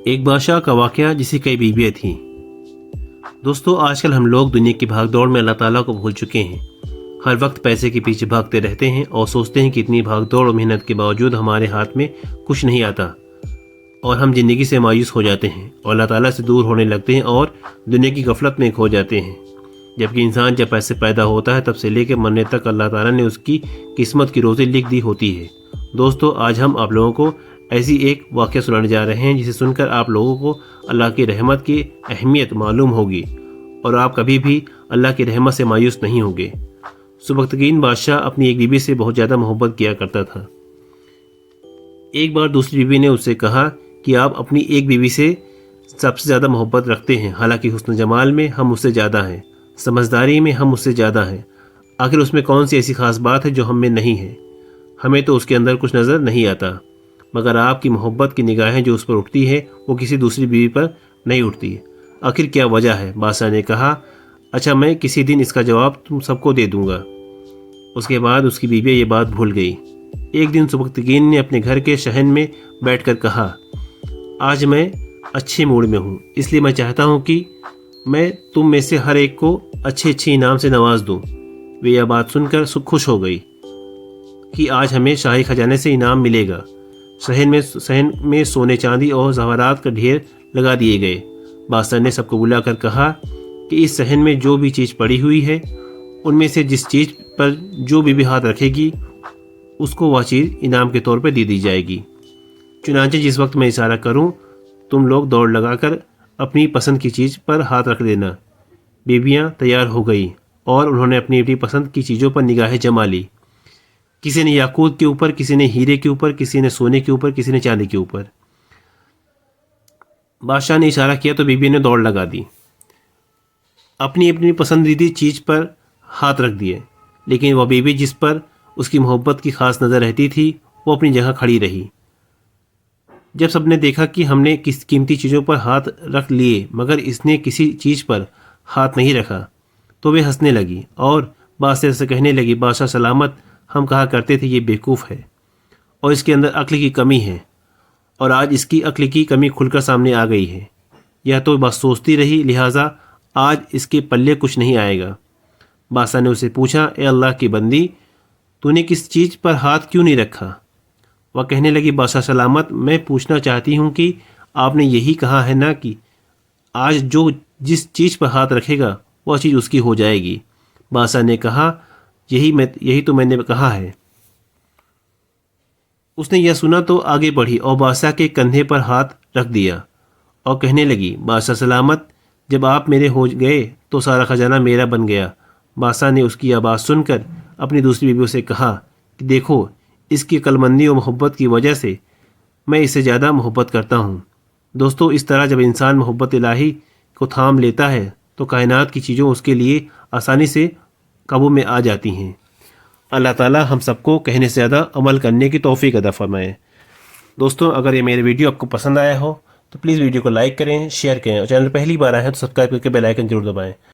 ایک بادشاہ کا واقعہ جس کی کئی بیویاں تھیں۔ دوستو، آج کل ہم لوگ دنیا کی بھاگ دوڑ میں اللہ تعالیٰ کو بھول چکے ہیں۔ ہر وقت پیسے کے پیچھے بھاگتے رہتے ہیں اور سوچتے ہیں کہ اتنی بھاگ دوڑ اور محنت کے باوجود ہمارے ہاتھ میں کچھ نہیں آتا، اور ہم زندگی سے مایوس ہو جاتے ہیں اور اللہ تعالیٰ سے دور ہونے لگتے ہیں اور دنیا کی غفلت میں کھو جاتے ہیں۔ جبکہ انسان جب پیسے پیدا ہوتا ہے تب سے لے کے مرنے تک اللہ تعالیٰ نے اس کی قسمت کی روزی لکھ دی ہوتی ہے۔ دوستو، آج ہم آپ لوگوں کو ایسی ایک واقعہ سنانے جا رہے ہیں جسے سن کر آپ لوگوں کو اللہ کی رحمت کی اہمیت معلوم ہوگی اور آپ کبھی بھی اللہ کی رحمت سے مایوس نہیں ہوں گے۔ سبکتگین بادشاہ اپنی ایک بیوی سے بہت زیادہ محبت کیا کرتا تھا۔ ایک بار دوسری بیوی نے اس سے کہا کہ آپ اپنی ایک بیوی سے سب سے زیادہ محبت رکھتے ہیں، حالانکہ حسن جمال میں ہم اس سے زیادہ ہیں، سمجھداری میں ہم اس سے زیادہ ہیں۔ آخر اس میں کون سی ایسی خاص بات ہے جو ہم میں نہیں ہے؟ ہمیں تو اس کے اندر کچھ نظر نہیں آتا، مگر آپ کی محبت کی نگاہیں جو اس پر اٹھتی ہے وہ کسی دوسری بیوی پر نہیں اٹھتی۔ آخر کیا وجہ ہے؟ بادشاہ نے کہا، اچھا، میں کسی دن اس کا جواب تم سب کو دے دوں گا۔ اس کے بعد اس کی بیوی یہ بات بھول گئی۔ ایک دن سبکتگین نے اپنے گھر کے صحن میں بیٹھ کر کہا، آج میں اچھے موڈ میں ہوں، اس لیے میں چاہتا ہوں کہ میں تم میں سے ہر ایک کو اچھے انعام سے نواز دوں۔ وہ یہ بات سن کر خوش ہو گئی کہ آج ہمیں شاہی خزانے سے انعام ملے گا۔ صحن میں سونے چاندی اور زیورات کا ڈھیر لگا دیے گئے۔ بادشاہ نے سب کو بلا کر کہا کہ اس صحن میں جو بھی چیز پڑی ہوئی ہے ان میں سے جس چیز پر جو بھی ہاتھ رکھے گی اس کو وہ چیز انعام کے طور پہ دے دی جائے گی۔ چنانچہ جس وقت میں اشارہ کروں تم لوگ دوڑ لگا کر اپنی پسند کی چیز پر ہاتھ رکھ دینا۔ بیویاں تیار ہو گئی اور انہوں نے اپنی اپنی پسند کی چیزوں پر نگاہیں جما لی۔ کسی نے یاقوت کے اوپر، کسی نے ہیرے کے اوپر، کسی نے سونے کے اوپر، کسی نے چاندی کے اوپر۔ بادشاہ نے اشارہ کیا تو بیوی نے دوڑ لگا دی، اپنی اپنی پسندیدہ چیز پر ہاتھ رکھ دیے، لیکن وہ بیوی جس پر اس کی محبت کی خاص نظر رہتی تھی وہ اپنی جگہ کھڑی رہی۔ جب سب نے دیکھا کہ ہم نے کس قیمتی چیزوں پر ہاتھ رکھ لیے مگر اس نے کسی چیز پر ہاتھ نہیں رکھا تو وہ ہنسنے لگی اور بادشاہ سے کہنے لگی، بادشاہ سلامت، ہم کہا کرتے تھے یہ بیوقوف ہے اور اس کے اندر عقل کی کمی ہے، اور آج اس کی عقل کی کمی کھل کر سامنے آ گئی ہے۔ یا تو بس سوچتی رہی، لہٰذا آج اس کے پلے کچھ نہیں آئے گا۔ بادشاہ نے اسے پوچھا، اے اللہ کی بندی، تو نے کس چیز پر ہاتھ کیوں نہیں رکھا؟ وہ کہنے لگی، بادشاہ سلامت، میں پوچھنا چاہتی ہوں کہ آپ نے یہی کہا ہے نا کہ آج جو جس چیز پر ہاتھ رکھے گا وہ چیز اس کی ہو جائے گی۔ بادشاہ نے کہا، یہی تو میں نے کہا ہے۔ اس نے یہ سنا تو آگے بڑھی اور بادشاہ کے کندھے پر ہاتھ رکھ دیا اور کہنے لگی، بادشاہ سلامت، جب آپ میرے ہو گئے تو سارا خزانہ میرا بن گیا۔ بادشاہ نے اس کی آواز سن کر اپنی دوسری بیویوں سے کہا کہ دیکھو، اس کی عقلمندی اور محبت کی وجہ سے میں اس سے زیادہ محبت کرتا ہوں۔ دوستو، اس طرح جب انسان محبت الہی کو تھام لیتا ہے تو کائنات کی چیزوں اس کے لیے آسانی سے قابو میں آ جاتی ہیں۔ اللہ تعالیٰ ہم سب کو کہنے سے زیادہ عمل کرنے کی توفیق عطا فرمائے۔ دوستو، اگر یہ میرے ویڈیو آپ کو پسند آیا ہو تو پلیز ویڈیو کو لائک کریں، شیئر کریں، اور چینل پہلی بار آئے ہیں تو سبسکرائب کر کے بیل آئیکن ضرور دبائیں۔